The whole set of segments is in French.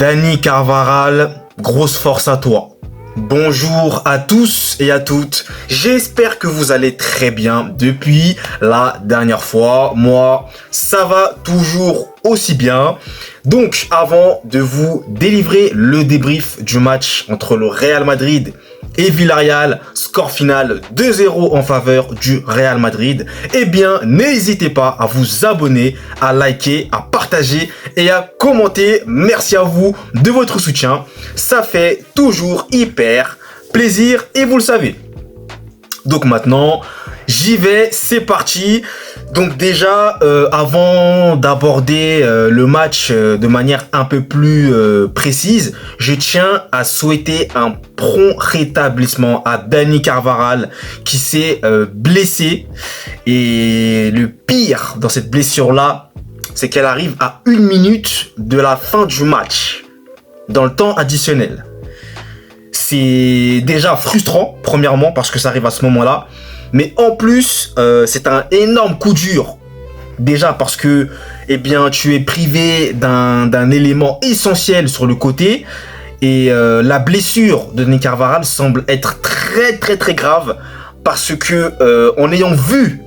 Dani Carvajal, grosse force à toi. Bonjour à tous et à toutes, j'espère que vous allez très bien depuis la dernière fois. Moi, ça va toujours aussi bien. Donc, avant de vous délivrer le débrief du match entre le Real Madrid et Villarreal, score final 2-0 en faveur du Real Madrid, eh bien, n'hésitez pas à vous abonner, à liker, à partager et à commenter. Merci à vous de votre soutien. Ça fait toujours hyper plaisir et vous le savez. Donc maintenant, j'y vais, c'est parti. Donc déjà, avant d'aborder le match de manière un peu plus précise, je tiens à souhaiter un prompt rétablissement à Dani Carvajal qui s'est blessé. Et le pire dans cette blessure-là, c'est qu'elle arrive à 1 minute de la fin du match, dans le temps additionnel. C'est déjà frustrant, premièrement, parce que ça arrive à ce moment-là. Mais en plus, c'est un énorme coup dur. Déjà parce que, eh bien, tu es privé d'un élément essentiel sur le côté. Et la blessure de Dani Carvajal semble être très grave. Parce que, en ayant vu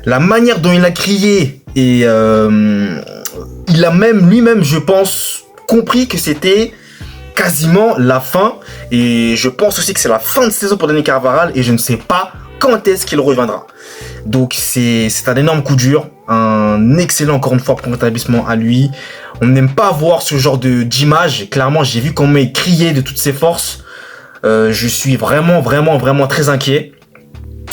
la manière dont il a crié, et il a même lui-même, je pense, compris que c'était quasiment la fin. Et je pense aussi que c'est la fin de saison pour Dani Carvajal. Et je ne sais pas quand est-ce qu'il reviendra. Donc c'est un énorme coup dur, un excellent encore une fois pour rétablissement à lui. On n'aime pas voir ce genre d'image. Clairement, j'ai vu comment il criait de toutes ses forces. Je suis vraiment très inquiet.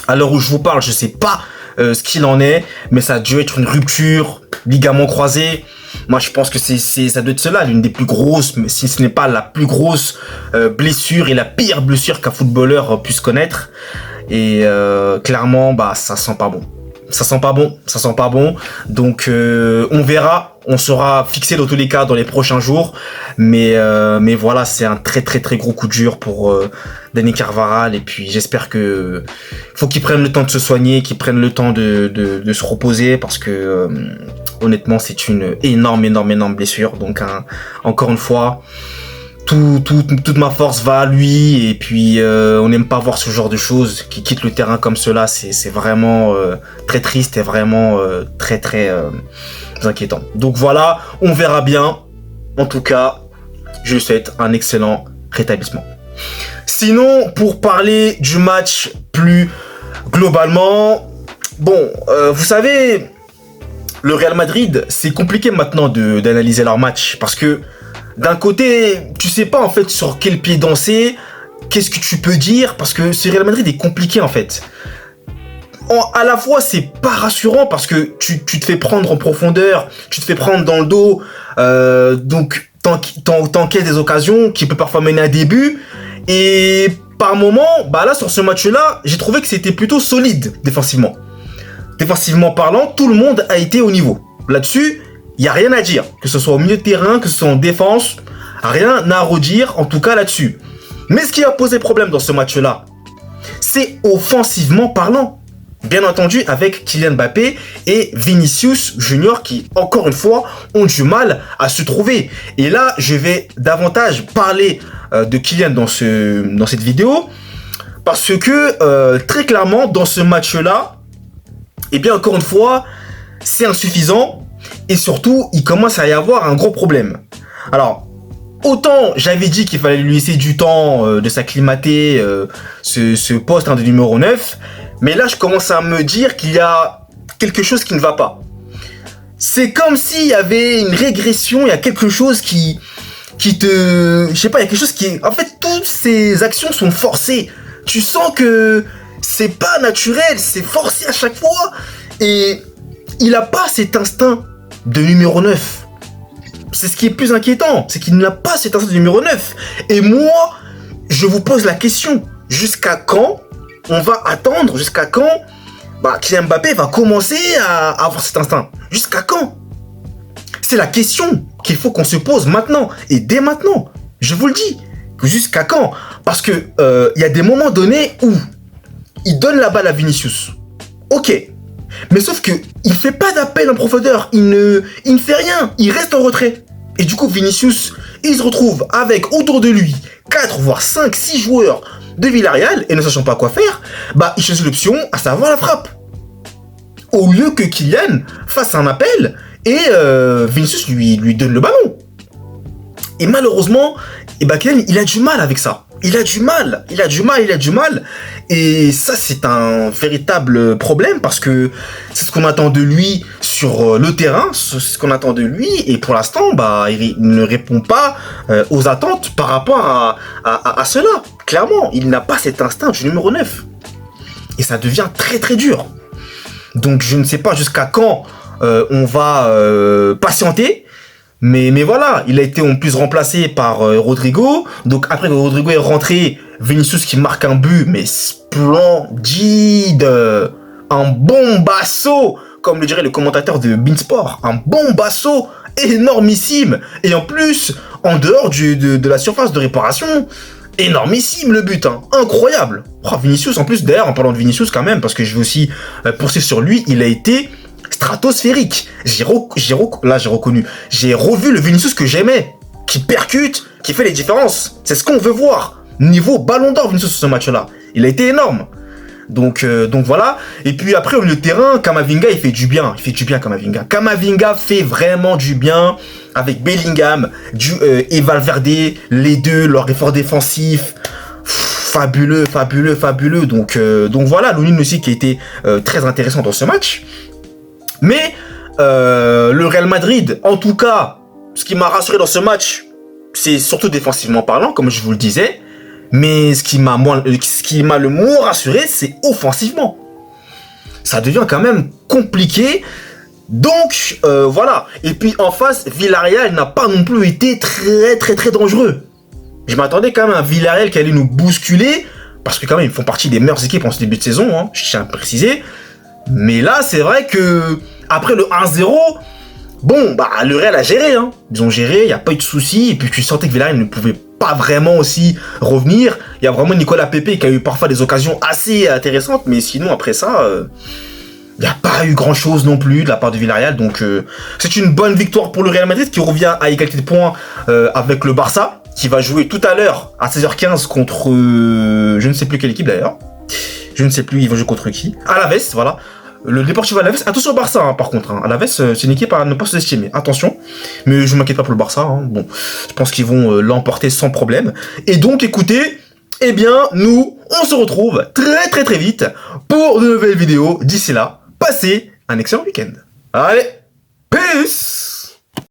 À l'heure où je vous parle, je sais pas ce qu'il en est, mais ça a dû être une rupture, ligament croisé. Moi, je pense que ça doit être cela, l'une des plus grosses, si ce n'est pas la plus grosse blessure et la pire blessure qu'un footballeur puisse connaître. Et clairement, bah, ça sent pas bon. Ça sent pas bon. Donc, on verra. On sera fixé dans tous les cas dans les prochains jours. Mais voilà, c'est un très gros coup dur pour Dani Carvajal. Et puis, j'espère que faut qu'il prenne le temps de se soigner, qu'il prenne le temps de se reposer. Parce que, honnêtement, c'est une énorme blessure. Donc, encore une fois, toute ma force va à lui. Et puis on n'aime pas voir ce genre de choses qui quitte le terrain comme cela. C'est vraiment très triste et vraiment très inquiétant. Donc voilà, on verra bien. En tout cas, je lui souhaite un excellent rétablissement. Sinon, pour parler du match plus globalement, bon, vous savez, le Real Madrid, c'est compliqué maintenant d'analyser leur match parce que d'un côté, tu sais pas en fait sur quel pied danser, qu'est-ce que tu peux dire, parce que ce Real Madrid est compliqué en fait. À la fois, c'est pas rassurant parce que tu te fais prendre en profondeur, tu te fais prendre dans le dos, donc t'encaisses des occasions qui peut parfois mener à des buts. Et par moment, bah là sur ce match-là, j'ai trouvé que c'était plutôt solide défensivement. Défensivement parlant, tout le monde a été au niveau. Là-dessus, il n'y a rien à dire, que ce soit au milieu de terrain, que ce soit en défense, rien à redire, en tout cas là-dessus. Mais ce qui a posé problème dans ce match-là, c'est offensivement parlant. Bien entendu, avec Kylian Mbappé et Vinicius Junior qui, encore une fois, ont du mal à se trouver. Et là, je vais davantage parler de Kylian dans cette vidéo, parce que, très clairement, dans ce match-là, eh bien, encore une fois, c'est insuffisant. Et surtout, il commence à y avoir un gros problème. Alors, autant j'avais dit qu'il fallait lui laisser du temps de s'acclimater ce poste de numéro 9, mais là, je commence à me dire qu'il y a quelque chose qui ne va pas. C'est comme s'il y avait une régression, il y a quelque chose qui te... Je sais pas, il y a quelque chose qui... En fait, toutes ces actions sont forcées. Tu sens que c'est pas naturel, c'est forcé à chaque fois. Et il n'a pas cet instinct de numéro 9. C'est ce qui est plus inquiétant, c'est qu'il n'a pas cet instinct de numéro 9. Et moi, je vous pose la question, jusqu'à quand on va attendre, jusqu'à quand Kylian Mbappé va commencer à avoir cet instinct? Jusqu'à quand? C'est la question qu'il faut qu'on se pose maintenant, et dès maintenant. Je vous le dis, jusqu'à quand? Parce que y a des moments donnés où il donne la balle à Vinicius. Ok. Mais sauf que il fait pas d'appel en profondeur, il ne fait rien, il reste en retrait. Et du coup, Vinicius, il se retrouve avec autour de lui 4 voire 5, 6 joueurs de Villarreal et ne sachant pas quoi faire, bah il choisit l'option, à savoir la frappe. Au lieu que Kylian fasse un appel et Vinicius lui donne le ballon. Et malheureusement, Kylian, il a du mal avec ça. Il a du mal. Et ça, c'est un véritable problème parce que c'est ce qu'on attend de lui sur le terrain, c'est ce qu'on attend de lui. Et pour l'instant, bah, il ne répond pas aux attentes par rapport à cela. Clairement, il n'a pas cet instinct du numéro 9. Et ça devient très très dur. Donc je ne sais pas jusqu'à quand on va patienter. Mais voilà, il a été en plus remplacé par Rodrigo. Donc après que Rodrigo est rentré, Vinicius qui marque un but, mais splendide. Un bombasso, comme le dirait le commentateur de Beansport. Un bombasso énormissime. Et en plus, en dehors de la surface de réparation, énormissime le but, hein. Incroyable. Oh, Vinicius, en plus, d'ailleurs, en parlant de Vinicius quand même, parce que je veux aussi poursuivre sur lui, il a été stratosphérique. J'ai reconnu. J'ai revu le Vinicius que j'aimais, qui percute, qui fait les différences. C'est ce qu'on veut voir. Niveau ballon d'or, Vinicius, sur ce match-là. Il a été énorme. Donc voilà. Et puis après, au milieu de terrain, Camavinga, il fait du bien. Camavinga. Camavinga fait vraiment du bien avec Bellingham et Valverde, les deux, leur effort défensif. Fabuleux. Donc voilà, Lunin aussi qui a été très intéressant dans ce match. Mais le Real Madrid, en tout cas, ce qui m'a rassuré dans ce match, c'est surtout défensivement parlant, comme je vous le disais. Mais ce qui m'a le moins rassuré, c'est offensivement. Ça devient quand même compliqué. Donc voilà. Et puis en face, Villarreal n'a pas non plus été très dangereux. Je m'attendais quand même à Villarreal qui allait nous bousculer, parce que quand même ils font partie des meilleures équipes en ce début de saison, hein, je tiens à préciser. Mais là, c'est vrai que après le 1-0, bon, bah le Real a géré, hein. Ils ont géré, il n'y a pas eu de soucis. Et puis tu sentais que Villarreal ne pouvait pas vraiment aussi revenir. Il y a vraiment Nicolas Pepe qui a eu parfois des occasions assez intéressantes, mais sinon après ça, il n'y a pas eu grand chose non plus de la part de Villarreal. Donc c'est une bonne victoire pour le Real Madrid qui revient à égalité de points avec le Barça, qui va jouer tout à l'heure à 16h15 contre je ne sais plus quelle équipe d'ailleurs. Je ne sais plus, ils vont jouer contre qui. Alaves, voilà. Le Deportivo Alaves, attention au Barça, hein, par contre. Hein. Alaves, c'est une équipe à ne pas sous-estimer. Attention. Mais je ne m'inquiète pas pour le Barça. Hein. Bon, je pense qu'ils vont l'emporter sans problème. Et donc, écoutez, eh bien, nous, on se retrouve très vite pour de nouvelles vidéos. D'ici là, passez un excellent week-end. Allez, peace!